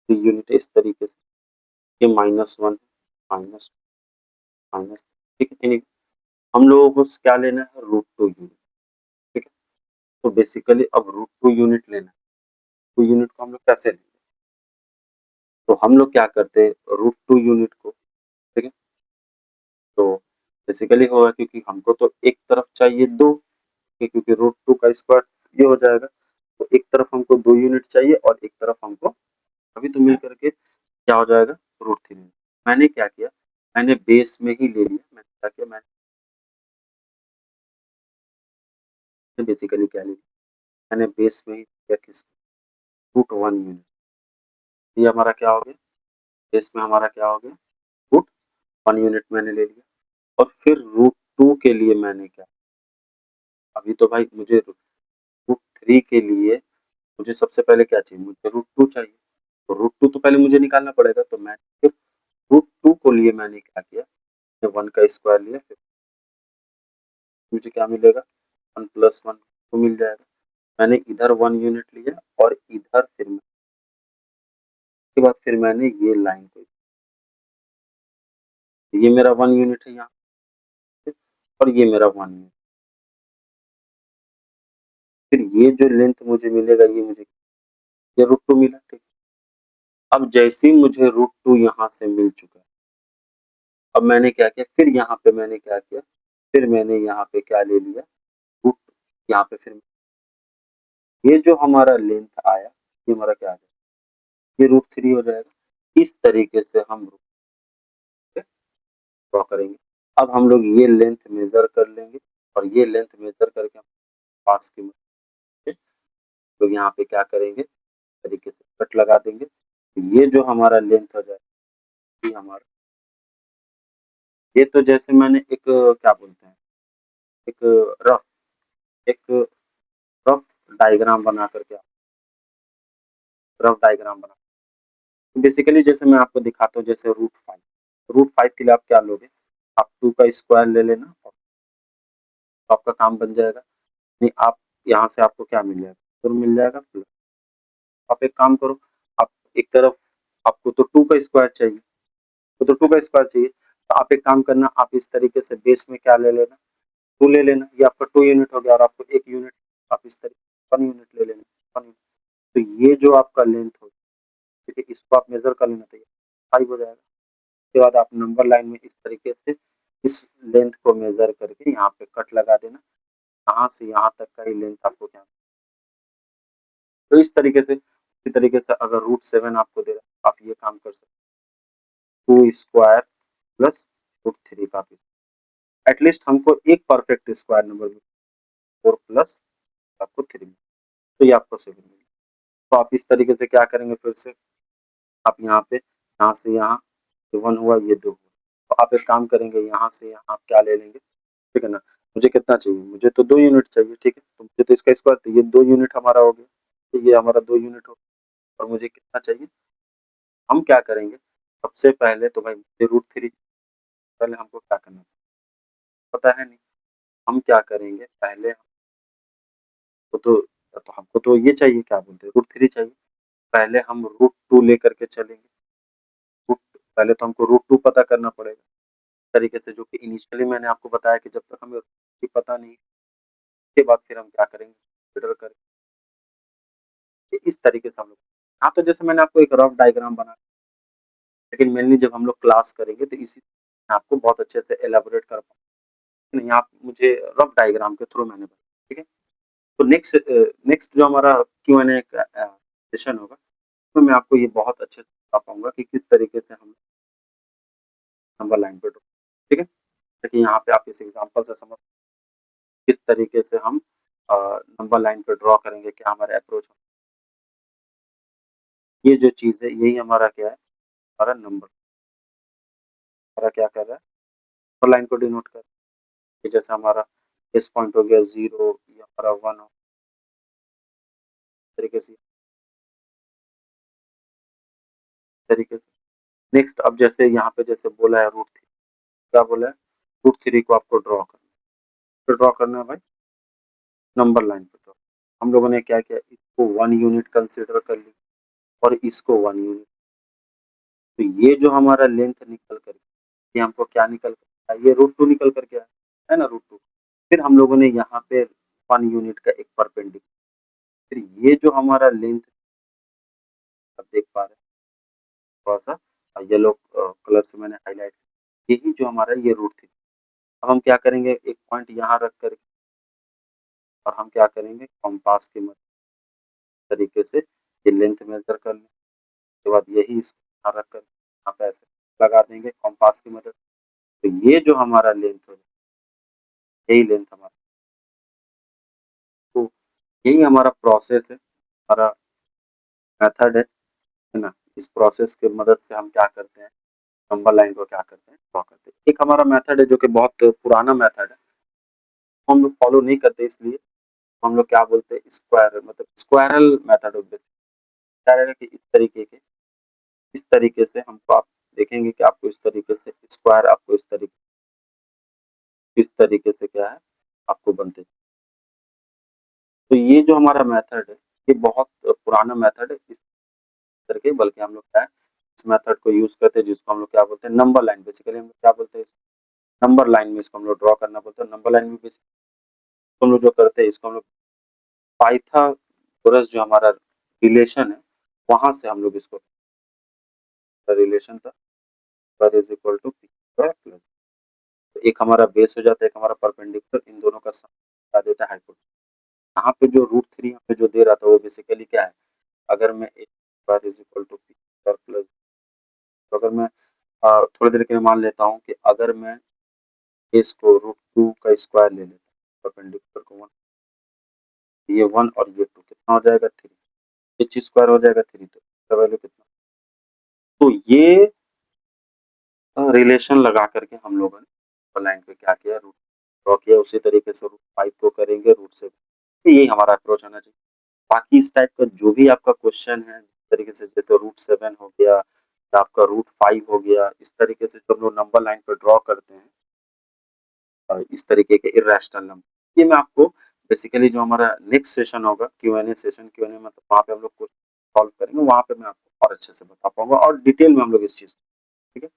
3 यूनिट, इस तरीके से ये -1 माइनस, ठीक है। यानी हम लोगों को क्या लेना है, √2 यूनिट, ठीक है। तो बेसिकली अब √2 यूनिट लेना है, 2 यूनिट को हम लोग कैसे लेंगे, तो हम लोग क्या करते हैं √2 यूनिट को, ठीक है। तो बेसिकली होगा क्योंकि हमको तो एक तरफ चाहिए 2, क्योंकि √2 का स्क्वायर ये हो जाएगा, तो एक तरफ हमको 2 यूनिट चाहिए और एक तरफ हमको, अभी तो मिल करके क्या हो जाएगा, √3। मैंने क्या किया, मैंने बेस में ही ले लिया, मैंने क्या किया, मैंने बेसिकली क्या लिया, मैंने बेस में ही लिया किसको, √1 यूनिट। ये हमारा क्या हो गया, बेस में हमारा क्या हो गया, √1 यूनिट मैंने ले लिया। और फिर √2 के लिए मैंने क्या, अभी तो भाई मुझे √3 के लिए मुझे सबसे पहले क्या चाहिए, मुझे √2 चाहिए, तो √2 तो पहले मुझे निकालना पड़ेगा, तो मैं फिर √2 को लिए मैंने क्या किया, मैं 1 का स्क्वायर लिया, फिर मुझे क्या मिलेगा, 1 + 1 तो मिल जाएगा। मैंने इधर 1 यूनिट लिया और इधर फिर उसके बाद फिर मैंने ये लाइन को, ये मेरा 1 यूनिट है यहाँ पे और ये मेरा 1 यूनिट, फिर ये जो लेंथ मुझे मिलेगा ये मुझे, ये √2 मिला, ठीक। अब जैसे ही मुझे √2 यहाँ से मिल चुका है, अब मैंने क्या किया, फिर यहाँ पे मैंने क्या किया, फिर मैंने यहाँ पे क्या ले लिया, रूट, यहाँ पे फिर ये जो हमारा लेंथ आया ये हमारा क्या आ जाएगा, ये √3 हो जाएगा। इस तरीके से हम ड्रॉ करेंगे। अब हम लोग ये लेंथ मेजर कर लेंगे और ये लेंथ मेजर करके हम पास की तो यहाँ पे क्या करेंगे, तरीके से कट लगा देंगे, तो ये जो हमारा लेंथ हो जाएगा, ये हमारा, ये तो जैसे मैंने एक क्या बोलते हैं, एक रफ एक रफ डायग्राम बना करके, रफ डायग्राम बना, बेसिकली जैसे मैं आपको दिखाता हूँ, जैसे √5, रूट 5 के लिए आप क्या लोगे, आप 2 का स्क्वायर ले लेना और तो आपका काम बन जाएगा। नहीं आप यहाँ से आपको क्या मिल जाएगा, 4 मिल जाएगा प्लस, आप एक काम करो, आप एक तरफ आपको तो 2 का स्क्वायर चाहिए, तो 2 का स्क्वायर चाहिए, तो आप एक काम करना, आप इस तरीके से बेस में क्या ले लेना, 2 ले लेना, ये आपका 2 यूनिट हो गया और आपको 1 यूनिट आप इस तरीके 1 यूनिट ले लेना, 1 यूनिट। तो ये जो आपका लेंथ हो, ठीक है, इसको आप मेज़र कर लेना, तो ये 5 हो जाएगा। उसके बाद आप नंबर लाइन में इस तरीके से इस लेंथ को मेज़र करके यहाँ पे कट लगा देना, यहाँ से यहाँ तक का ही लेंथ आपको क्या, तो इस तरीके से, इसी तरीके से अगर √7 आपको दे रहा है, आप ये काम कर सकते हो, 2 स्क्वायर प्लस √3 का, एटलीस्ट हमको एक परफेक्ट स्क्वायर नंबर में 4 प्लस आपको 3 तो ये आपको 7 मिलेगा। तो आप इस तरीके से क्या करेंगे, फिर से आप यहाँ से यहाँ, ये 1 हुआ, ये 2 हुआ, तो आप एक काम करेंगे, यहाँ से यहाँ आप क्या ले लेंगे, ठीक है ना, मुझे कितना चाहिए, मुझे तो 2 यूनिट चाहिए, ठीक है, तो मुझे तो इसका स्क्वायर, तो ये 2 यूनिट हमारा हो गया, तो ये हमारा 2 यूनिट हो गया और मुझे कितना चाहिए, हम क्या करेंगे, सबसे पहले तो भाई मुझे √3, पहले हमको क्या करना है, पता है नहीं, हम क्या करेंगे पहले हमको तो हमको तो ये चाहिए, क्या बोलते हैं, √3 चाहिए, पहले हम √2 लेकर के चलेंगे, रूट पहले तो हमको √2 पता करना पड़ेगा, तरीके से, जो कि इनिशियली मैंने आपको बताया कि जब तक हमें कि पता नहीं, उसके बाद फिर हम क्या करेंगे, कंसीडर करेंगे इस तरीके से हम लोग। हाँ, तो जैसे मैंने आपको एक रफ डायग्राम बना, लेकिन मेनली जब हम लोग क्लास करेंगे तो इसी मैं आपको बहुत अच्छे से एलाबोरेट कर पाऊँगा। नहीं, आप मुझे रफ डायग्राम के थ्रू मैंने बताया, ठीक है? तो नेक्स्ट जो हमारा Q&A का सेशन होगा, तो मैं आपको ये बहुत अच्छे से बता पाऊँगा कि किस तरीके से हम नंबर लाइन पे ड्रॉ, ठीक है? देखिए यहाँ पे आप इस एग्ज़ाम्पल से समझ किस तरीके से हम नंबर लाइन पे ड्रॉ करेंगे, क्या हमारा अप्रोच, ये जो चीज़ है यही हमारा क्या है, हमारा नंबर, हमारा क्या कर रहा है, नंबर लाइन को डिनोट कर रहा है। जैसे हमारा इस पॉइंट हो गया 0, ये हमारा 1 हो, तरीके से तरीके से। नेक्स्ट अब जैसे यहाँ पे जैसे बोला है √3, क्या बोला है, √3 को आपको ड्रॉ करना है, फिर ड्रॉ करना है भाई नंबर लाइन पे ड्रॉ। हम लोगों ने क्या किया, इसको 1 यूनिट कंसीडर कर ली और इसको 1 यूनिट, तो ये जो हमारा लेंथ निकल कर, ये हमको क्या निकल कर आया, ये √2 निकल कर के आया, है ना, √2। फिर हम लोगों ने यहाँ पे 1 यूनिट का एक परपेंडिकुलर, फिर ये जो हमारा लेंथ, आप देख पा रहे हैं थोड़ा-सा येलो कलर से मैंने हाइलाइट, यही जो हमारा ये √3। अब हम क्या करेंगे, एक पॉइंट यहाँ रख कर और हम क्या करेंगे, कंपास की मदद तरीके से ये लेंथ मेज़र कर लें। उसके बाद यही इसको यहाँ रख कर यहाँ पे ऐसे लगा देंगे कंपास की मदद, तो ये जो हमारा लेंथ है, यही लेंथ हमारा, तो यही हमारा प्रोसेस है, हमारा मेथड है ना? इस प्रोसेस की मदद से हम क्या करते हैं, नंबर लाइन को क्या करते हैं, ड्रॉ करते हैं। एक हमारा मेथड है जो कि बहुत पुराना मेथड है, हम लोग फॉलो नहीं करते, इसलिए हम लोग क्या बोलते हैं, स्क्वायर, मतलब स्क्वायरल मेथड ऑफ बेसिस, क्या रहेगा कि इस तरीके से हमको, आप देखेंगे कि आपको इस तरीके से स्क्वायर, आपको इस तरीके से क्या है, आपको बनते, तो ये जो हमारा मेथड है, ये बहुत पुराना मेथड है, इस करके, बल्कि हम लोग क्या है, इस मेथड को यूज़ करते हैं, जिसको हम लोग क्या बोलते हैं, नंबर लाइन, बेसिकली हम लोग क्या बोलते हैं, नंबर लाइन में इसको हम लोग ड्रॉ करना बोलते हैं। नंबर लाइन में बेसिकली हम लोग जो करते हैं, इसको हम लोग पाइथागोरस जो हमारा रिलेशन है, वहाँ से हम लोग इसको, रिलेशन था पर is equal to p square plus, तो एक हमारा बेस हो जाता है, एक हमारा परपेंडिकुलर, इन दोनों का सम बता देता है हाइपोटेन्यूज। यहाँ पे जो √3 यहाँ पे जो दे रहा था, वो बेसिकली क्या है, अगर मैं a square is equal to p square plus, तो अगर मैं थोड़ी देर के लिए मान लेता हूँ कि अगर मैं इसको √2 का स्क्वायर ले लेता हूँ, परपेंडिकुलर को 1, ये 1 और ये 2 कितना हो जाएगा, 3, एच स्क्वायर हो जाएगा 3, तो इसका वैल्यू कितना, तो ये रिलेशन लगा करके हम लोगों ने लाइन पे क्या किया, रूट ड्रॉ किया, उसी तरीके से √5 को करेंगे √7, तो यही हमारा अप्रोच होना चाहिए। बाकी इस टाइप का जो भी आपका क्वेश्चन है, जिस तरीके से जैसे √7 हो गया, आपका √5 हो गया। इस तरीके से जब हम लोग नंबर लाइन पे ड्रॉ करते हैं इस तरीके के इर्रेशनल नंबर, ये मैं आपको बेसिकली जो हमारा नेक्स्ट सेशन होगा Q&A सेशन, Q&A मतलब वहाँ पे हम लोग कुछ सॉल्व करेंगे, वहाँ पे मैं आपको और अच्छे से बता पाऊंगा और डिटेल में हम लोग इस चीज, ठीक है।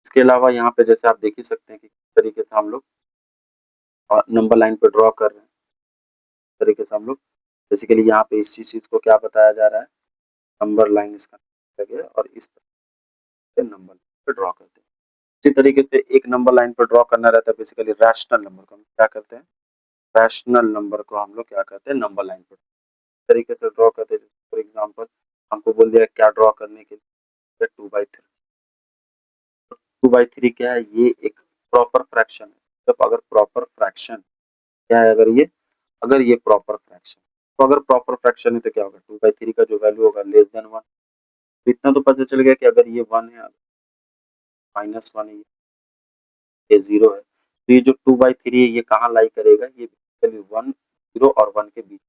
इसके अलावा यहाँ पे जैसे आप देख ही सकते हैं कि किस तरीके से हम लोग नंबर लाइन पे ड्रॉ कर रहे हैं, इस तरीके से हम लोग बेसिकली यहाँ पे इस चीज को क्या बताया जा रहा है, नंबर लाइन इसका गया और इस तरह से नंबर पे ड्रॉ करते हैं। इसी तरीके से एक नंबर लाइन पर ड्रॉ करना रहता है बेसिकली रैशनल नंबर को हम क्या करते हैं, रैशनल नंबर को हम लोग क्या करते हैं नंबर लाइन पर तरीके से ड्रॉ करते हैं। फॉर एग्जांपल हमको बोल दिया क्या ड्रॉ करने के लिए, 2/3। 2/3 क्या है, ये एक प्रॉपर फ्रैक्शन है। जब अगर प्रॉपर फ्रैक्शन क्या है, अगर ये प्रॉपर फ्रैक्शन, तो अगर प्रॉपर फ्रैक्शन है तो क्या होगा, 2/3 का जो वैल्यू होगा <1। तो इतना तो पता चल गया कि अगर ये 1 है, -1 है, ये 0 है, तो ये जो 2/3 है ये कहाँ लाई करेगा, ये बेसिकली 1, 0 और 1 के बीच।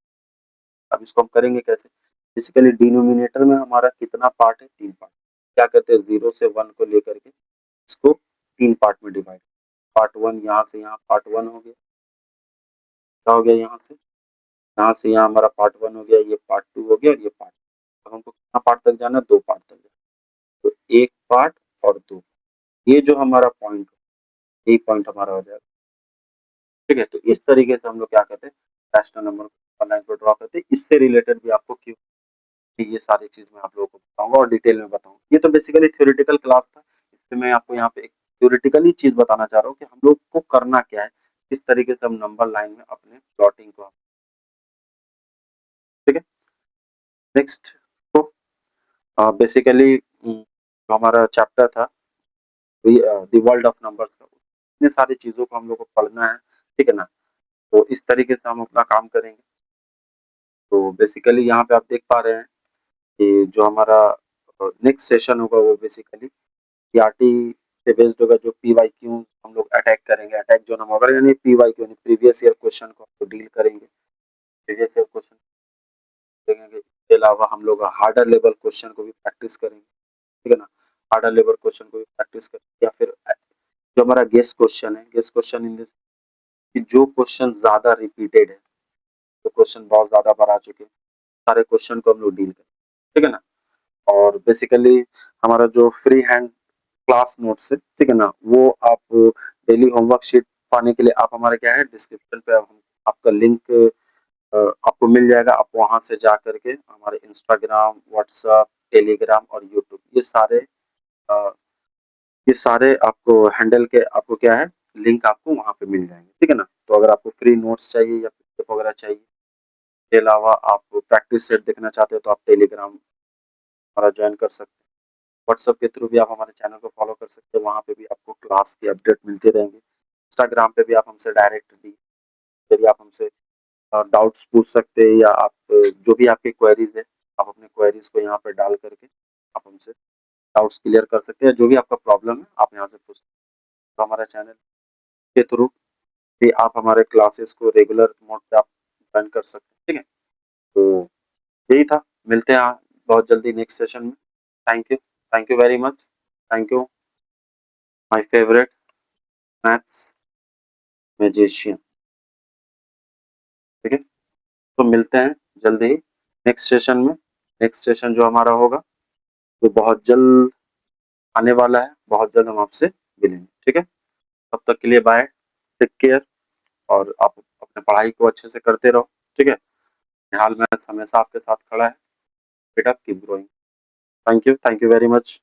अब इसको हम करेंगे कैसे, बेसिकली डिनोमिनेटर में हमारा कितना पार्ट है, 3 पार्ट। क्या कहते हैं, 0 से 1 को लेकर के इसको 3 पार्ट में डिवाइड। पार्ट 1 यहाँ से यहाँ पार्ट 1 हो गया, क्या हो गया, यहाँ से यहाँ हमारा पार्ट 1 हो गया, ये पार्ट 2 हो गया और ये पार्ट। अब हमको कितना पार्ट तक जाना है, 2 पार्ट तक जाना। तो 1 पार्ट और 2, ये जो हमारा पॉइंट, यही पॉइंट हमारा हो जाएगा, ठीक है। तो इस तरीके से हम लोग क्या करते हैं, रैशनल नंबर लाइन को ड्रॉ करते हैं। इससे रिलेटेड भी आपको क्यों, ये सारी चीज मैं आप लोगों को बताऊंगा और डिटेल में बताऊंगा। ये तो बेसिकली थ्योरेटिकल क्लास था, इसमें मैं आपको यहाँ पे एक थ्योरेटिकली चीज बताना चाह रहा हूँ कि हम लोग को करना क्या है, किस तरीके से हम नंबर लाइन में अपने प्लॉटिंग को, ठीक है। नेक्स्ट तो बेसिकली जो हमारा चैप्टर था द वर्ल्ड ऑफ नंबर्स का, इतने सारी चीजों को हम लोग को पढ़ना है, ठीक है ना। तो इस तरीके से हम अपना काम करेंगे। तो बेसिकली यहाँ पे आप देख पा रहे हैं कि जो हमारा नेक्स्ट सेशन होगा वो बेसिकली पीआरटी पे बेस्ड होगा, जो पीवाईक्यू हम लोग अटैक करेंगे, अटैक जो हम होगा यानी पीवाईक्यू यानी प्रीवियस ईयर क्वेश्चन को हम डील करेंगे, प्रीवियस ईयर क्वेश्चन देखेंगे। इसके अलावा हम लोग हार्डर लेवल क्वेश्चन को भी प्रैक्टिस करेंगे, ठीक है ना। हार्डर लेवल क्वेश्चन को भी प्रैक्टिस करेंगे, या फिर जो हमारा गेस क्वेश्चन है, गेस क्वेश्चन इन दिस कि जो क्वेश्चन ज्यादा रिपीटेड है, जो क्वेश्चन बहुत ज्यादा बार आ चुके हैं, सारे क्वेश्चन को हम लोग डील करें, ठीक है ना। और बेसिकली हमारा जो फ्री हैंड क्लास नोट्स है, ठीक है ना, वो आप डेली होमवर्क शीट पाने के लिए आप हमारे क्या है डिस्क्रिप्शन पे आपका लिंक आपको मिल जाएगा। आप वहां से जा करके हमारे इंस्टाग्राम, व्हाट्सएप, टेलीग्राम और यूट्यूब, अ, ये सारे आपको हैंडल के आपको क्या है लिंक आपको वहां पे मिल जाएंगे, ठीक है ना। तो अगर आपको फ्री नोट्स चाहिए या पीडीएफ वगैरह चाहिए, इसके अलावा आप प्रैक्टिस सेट देखना चाहते हो तो आप टेलीग्राम हमारा ज्वाइन कर सकते हैं। व्हाट्सएप के थ्रू भी आप हमारे चैनल को फॉलो कर सकते हैं, वहाँ पे भी आपको क्लास की अपडेट मिलते रहेंगे। इंस्टाग्राम पे भी आप हमसे डायरेक्टली यदि आप हमसे डाउट्स पूछ सकते हैं, या आप जो भी आपकी क्वेरीज है, आप अपने क्वेरीज को यहाँ पे डाल करके आप हमसे डाउट्स क्लियर कर सकते हैं। जो भी आपका प्रॉब्लम है आप यहाँ से पूछ सकते हैं। तो हमारे चैनल के थ्रू भी आप हमारे क्लासेस को रेगुलर मोड पे आप ज्वाइन कर सकते हैं, ठीक है। तो यही था, मिलते हैं बहुत जल्दी नेक्स्ट सेशन में। Thank you very much, thank you my favourite maths magician, ठीक है। तो मिलते हैं जल्दी ही नेक्स्ट सेशन में। नेक्स्ट सेशन जो हमारा होगा वो बहुत जल्द आने वाला है, बहुत जल्द हम आपसे मिलेंगे, ठीक है। तब तक के लिए बाय, टेक केयर, और आप अपने पढ़ाई को अच्छे से करते रहो, ठीक है। हाल में हमेशा आपके साथ खड़ा है, बेटा keep growing. Thank you very much.